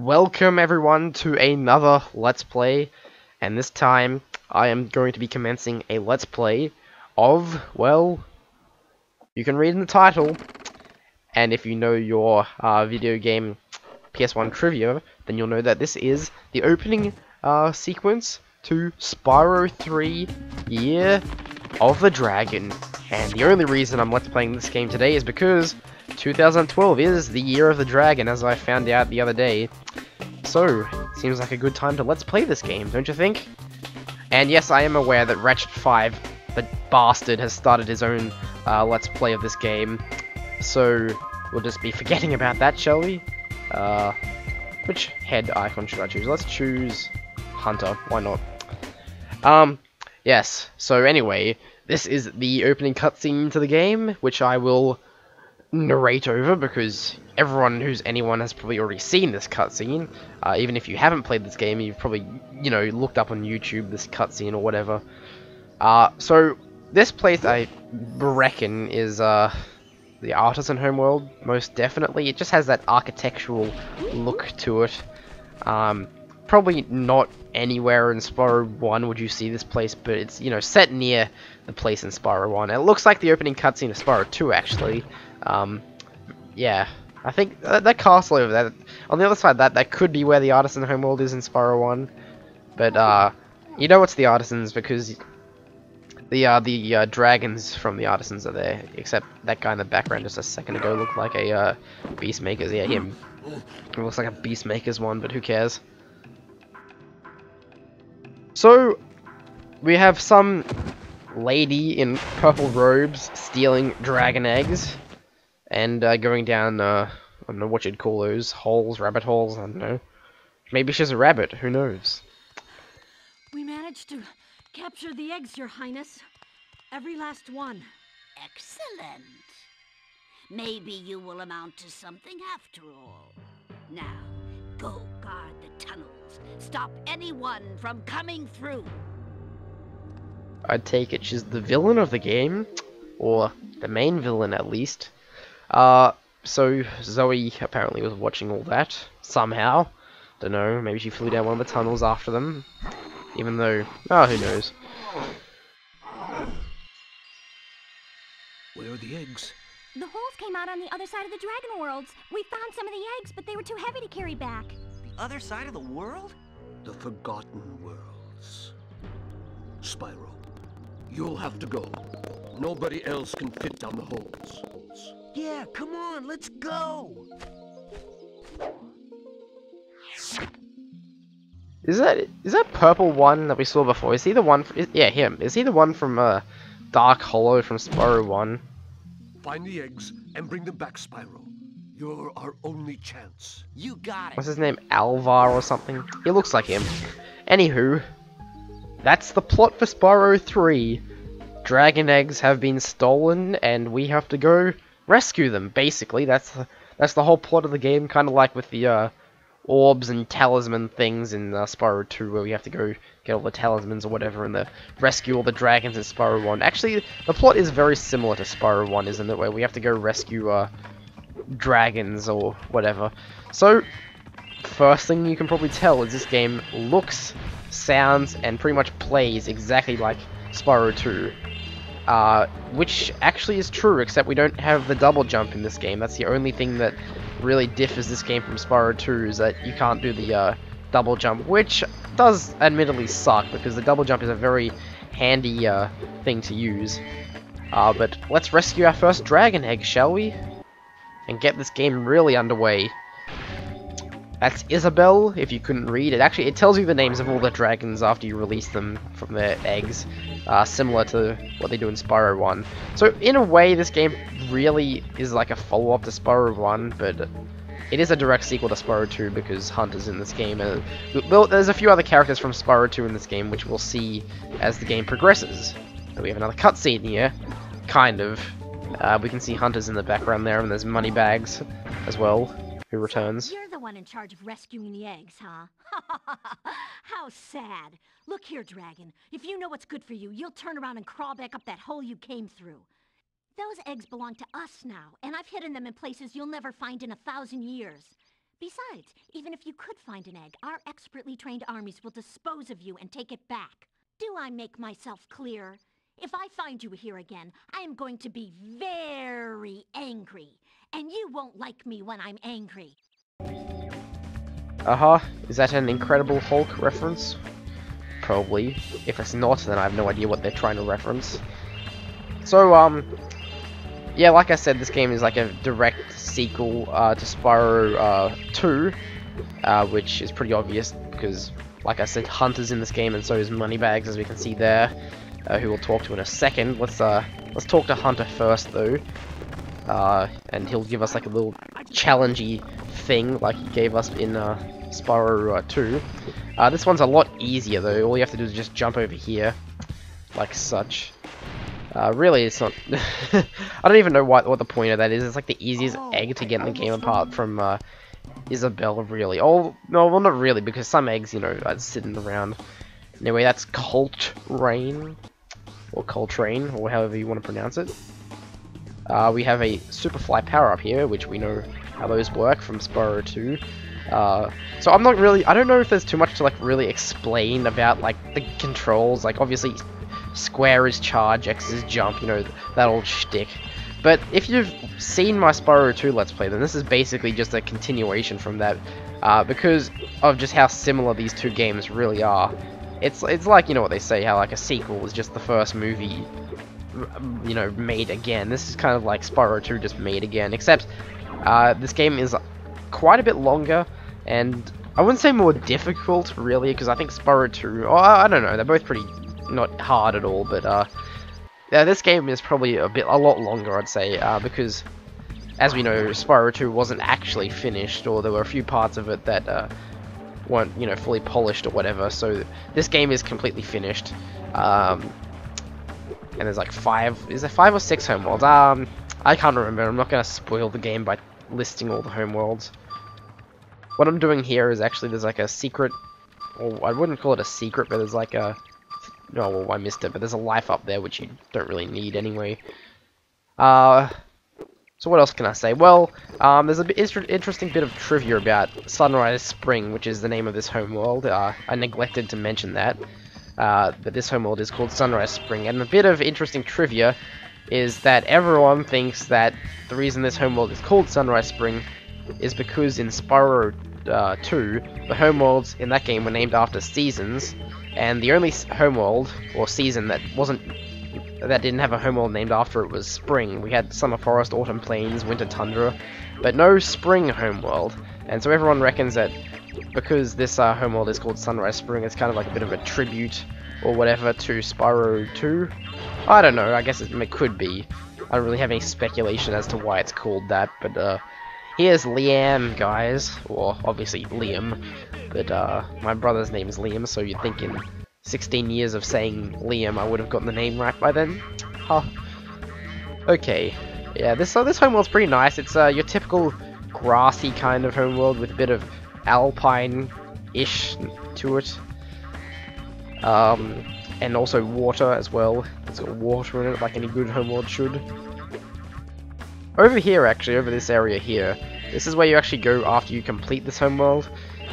Welcome everyone to another Let's Play, and this time I am going to be commencing a Let's Play of, well, you can read in the title, and if you know your video game PS1 trivia, then you'll know that this is the opening sequence to Spyro 3 Year of the Dragon. And the only reason I'm Let's Playing this game today is because 2012 is the Year of the Dragon, as I found out the other day. So, seems like a good time to Let's Play this game, don't you think? And yes, I am aware that Ratchet5, the bastard, has started his own Let's Play of this game. So, we'll just be forgetting about that, shall we? Which head icon should I choose? Let's choose Hunter, why not? Yes, so anyway, this is the opening cutscene to the game, which I will narrate over because anyone has probably already seen this cutscene. Even if you haven't played this game, you've probably, looked up on YouTube this cutscene or whatever. So this place, I reckon, is the Artisan Homeworld, most definitely. It just has that architectural look to it. Probably not anywhere in Spyro 1 would you see this place, but it's, set near the place in Spyro 1. It looks like the opening cutscene of Spyro 2, actually. Yeah, I think that castle over there, on the other side, that could be where the Artisan Homeworld is in Spyro 1. But, you know it's the Artisans because the dragons from the Artisans are there, except that guy in the background just a second ago looked like a Beastmaker's. Yeah, him. It looks like a Beastmaker's one, but who cares? So, we have some lady in purple robes stealing dragon eggs and going down, I don't know what you'd call those, holes, rabbit holes, I don't know. Maybe she's a rabbit, who knows? We managed to capture the eggs, Your Highness. Every last one. Excellent. Maybe you will amount to something after all. Now, go guard the tunnels. Stop anyone from coming through. I'd take it she's the villain of the game, or the main villain at least. So Zoe apparently was watching all that, somehow. Don't know, maybe she flew down one of the tunnels after them. Even though, who knows. Where are the eggs? The holes came out on the other side of the dragon worlds. We found some of the eggs, but they were too heavy to carry back. The other side of the world? The Forgotten Worlds. Spyro, you'll have to go. Nobody else can fit down the holes. Yeah, come on, let's go! Is that purple one that we saw before? Is he the one? Yeah, him. Is he the one from Dark Hollow from Spyro 1? Find the eggs and bring them back, Spyro. You're our only chance. You got it. What's his name? Alvar or something? He looks like him. Anywho, that's the plot for Spyro 3. Dragon eggs have been stolen, and we have to go rescue them. Basically, that's the whole plot of the game. Kind of like with the orbs and talisman things in Spyro 2, where we have to go get all the talismans or whatever, and rescue all the dragons in Spyro 1. Actually, the plot is very similar to Spyro 1, isn't it? Where we have to go rescue dragons or whatever. So, first thing you can probably tell is this game looks, sounds, and pretty much plays exactly like Spyro 2. Which actually is true, except we don't have the double jump in this game. That's the only thing that really differs this game from Spyro 2, is that you can't do the double jump, which does admittedly suck, because the double jump is a very handy thing to use. But let's rescue our first dragon egg, shall we? And get this game really underway. That's Isabelle, if you couldn't read. It tells you the names of all the dragons after you release them from their eggs, similar to what they do in Spyro 1. So, in a way, this game really is like a follow-up to Spyro 1, but it is a direct sequel to Spyro 2 because Hunter's in this game. There's a few other characters from Spyro 2 in this game, which we'll see as the game progresses. So we have another cutscene here, kind of. We can see Hunter's in the background there, and there's Moneybags as well, who returns. You're the one in charge of rescuing the eggs, huh? How sad. Look here, Dragon. If you know what's good for you, you'll turn around and crawl back up that hole you came through. Those eggs belong to us now, and I've hidden them in places you'll never find in 1,000 years. Besides, even if you could find an egg, our expertly trained armies will dispose of you and take it back. Do I make myself clear? If I find you here again, I am going to be very angry. And you won't like me when I'm angry. Is that an Incredible Hulk reference? Probably. If it's not, then I have no idea what they're trying to reference. So, yeah, like I said, this game is like a direct sequel to Spyro 2, which is pretty obvious because, like I said, Hunter's in this game, and so is Moneybags, as we can see there, who we'll talk to in a second. Let's talk to Hunter first, though, and he'll give us like a little challengey thing, like he gave us in Spyro 2. This one's a lot easier, though. All you have to do is just jump over here, like such. Really, it's not... I don't even know what the point of that is. It's like the easiest egg to get in the game apart from Isabelle, really. Oh, no, well, not really, because some eggs, you know, are sitting around. Anyway, that's Coltrane, or Coltrane, or however you want to pronounce it. We have a Superfly power-up here, which we know how those work from Spyro 2. So I'm not really... I don't know if there's too much to, like, really explain about, like, the controls. Like, obviously... Square is charge, X is jump, you know, that old shtick. But if you've seen my Spyro 2 Let's Play, then this is basically just a continuation from that, because of just how similar these two games really are. It's like, you know what they say, how like a sequel is just the first movie, you know, made again. This is kind of like Spyro 2 just made again, except this game is quite a bit longer, and I wouldn't say more difficult, really, because I think Spyro 2, oh, I don't know, they're both pretty... not hard at all, but yeah, this game is probably a lot longer, I'd say, because as we know, Spyro 2 wasn't actually finished, or there were a few parts of it that weren't, you know, fully polished or whatever. So this game is completely finished, and there's like is there 5 or 6 homeworlds? I can't remember. I'm not gonna spoil the game by listing all the homeworlds. What I'm doing here is actually there's like a secret, or I wouldn't call it a secret, but there's like a... Oh, well, I missed it, but there's a life up there which you don't really need anyway. So what else can I say? Well, there's an interesting bit of trivia about Sunrise Spring, which is the name of this homeworld. I neglected to mention that. But this homeworld is called Sunrise Spring, and a bit of interesting trivia is that everyone thinks that the reason this homeworld is called Sunrise Spring is because in Spyro 2, the homeworlds in that game were named after seasons, and the only homeworld or season that didn't have a homeworld named after it was spring. We had summer forest, autumn plains, winter tundra, but no spring homeworld. And so everyone reckons that because this homeworld is called Sunrise Spring, it's kind of like a bit of a tribute or whatever to Spyro 2. I don't know, I guess it could be. I don't really have any speculation as to why it's called that, but here's Liam, guys, or obviously Liam, but my brother's name is Liam, so you'd think in 16 years of saying Liam I would have gotten the name right by then. Huh. Okay, yeah, this homeworld's pretty nice. It's your typical grassy kind of homeworld with a bit of alpine-ish to it. And also water as well. It's got water in it like any good homeworld should. Over here, actually, over this area here, this is where you actually go after you complete this homeworld,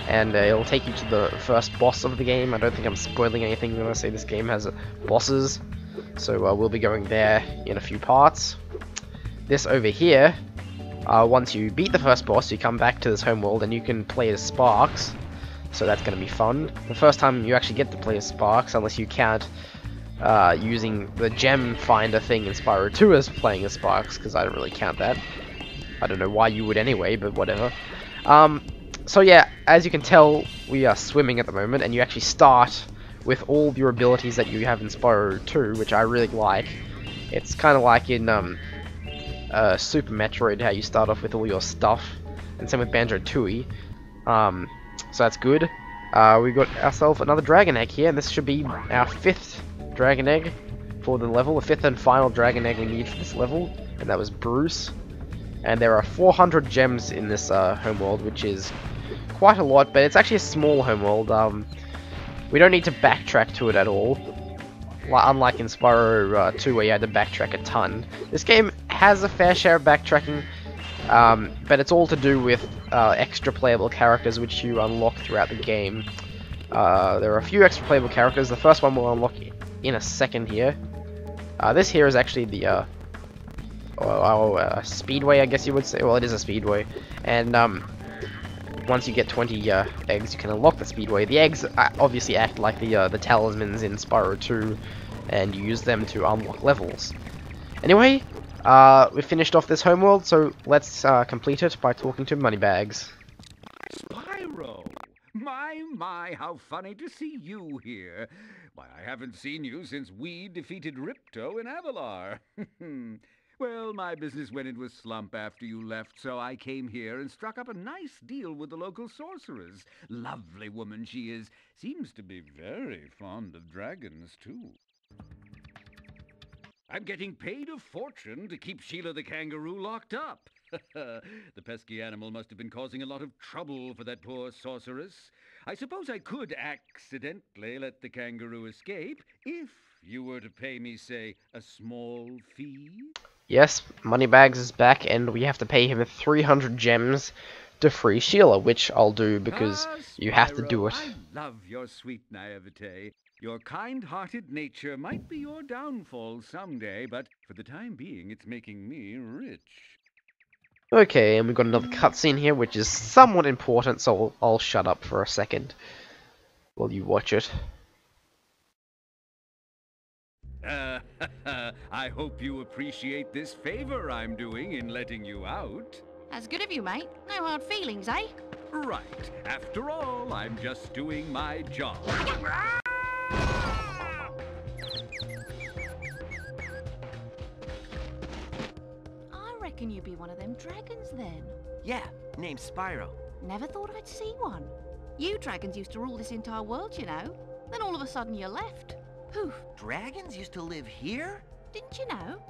and it'll take you to the first boss of the game. I don't think I'm spoiling anything when I say this game has bosses, so we'll be going there in a few parts. This over here, once you beat the first boss, you come back to this homeworld and you can play as Sparks, so that's going to be fun. The first time you actually get to play as Sparks, unless you count using the gem finder thing in Spyro 2 as playing as Sparks, because I don't really count that. I don't know why you would anyway, but whatever. So yeah, as you can tell, we are swimming at the moment, and you actually start with all your abilities that you have in Spyro 2, which I really like. It's kind of like in Super Metroid, how you start off with all your stuff, and same with Banjo-Tooie. So that's good. We got ourselves another dragon egg here, and this should be our 5th dragon egg for the level, the 5th and final dragon egg we need for this level, and that was Bruce. And there are 400 gems in this homeworld, which is quite a lot, but it's actually a small homeworld. We don't need to backtrack to it at all, unlike in Spyro 2 where you had to backtrack a ton. This game has a fair share of backtracking, But it's all to do with extra playable characters which you unlock throughout the game. There are a few extra playable characters. The first one we'll unlock in a second here. This here is actually the speedway, I guess you would say. Well, it is a speedway, and once you get 20 eggs, you can unlock the speedway. The eggs obviously act like the talismans in Spyro 2, and you use them to unlock levels. Anyway, we finished off this homeworld, so let's complete it by talking to Moneybags. Spyro! My, how funny to see you here. Why, I haven't seen you since we defeated Ripto in Avalar. Well, my business went into a slump after you left, so I came here and struck up a nice deal with the local sorceress. Lovely woman she is. Seems to be very fond of dragons, too. I'm getting paid a fortune to keep Sheila the kangaroo locked up. The pesky animal must have been causing a lot of trouble for that poor sorceress. I suppose I could accidentally let the kangaroo escape if you were to pay me, say, a small fee. Yes, Moneybags is back, and we have to pay him 300 gems to free Sheila, which I'll do because you have to do it. I love your sweet naivete. Your kind-hearted nature might be your downfall someday, but for the time being, it's making me rich. Okay, and we've got another cutscene here, which is somewhat important, so I'll shut up for a second while you watch it. I hope you appreciate this favor I'm doing in letting you out. That's good of you, mate. No hard feelings, eh? Right. After all, I'm just doing my job. I reckon you'd be one of them dragons then. Yeah, name's Spyro. Never thought I'd see one. You dragons used to rule this entire world, you know. Then all of a sudden you left. Poof. Dragons used to live here? Didn't you know?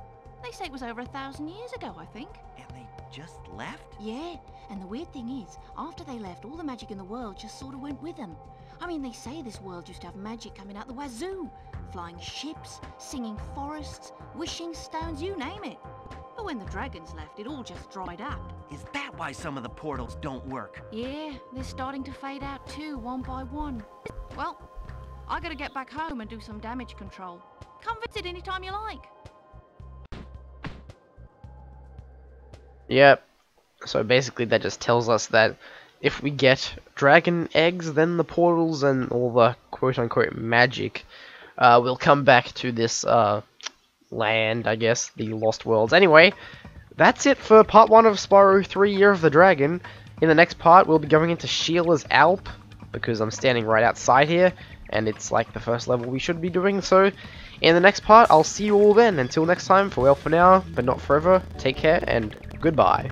They say it was over 1,000 years ago, I think. And they just left? Yeah, and the weird thing is, after they left, all the magic in the world just sort of went with them. I mean, they say this world used to have magic coming out the wazoo. Flying ships, singing forests, wishing stones, you name it. But when the dragons left, it all just dried up. Is that why some of the portals don't work? Yeah, they're starting to fade out too, one by one. Well, I gotta get back home and do some damage control. Come visit anytime you like. Yep. So basically that just tells us that if we get dragon eggs, then the portals and all the quote-unquote magic will come back to this land, I guess, the Lost Worlds. Anyway, that's it for part 1 of Spyro 3 Year of the Dragon. In the next part, we'll be going into Sheila's Alp, because I'm standing right outside here, and it's like the first level we should be doing, so in the next part, I'll see you all then. Until next time, farewell for now, but not forever, take care, and goodbye.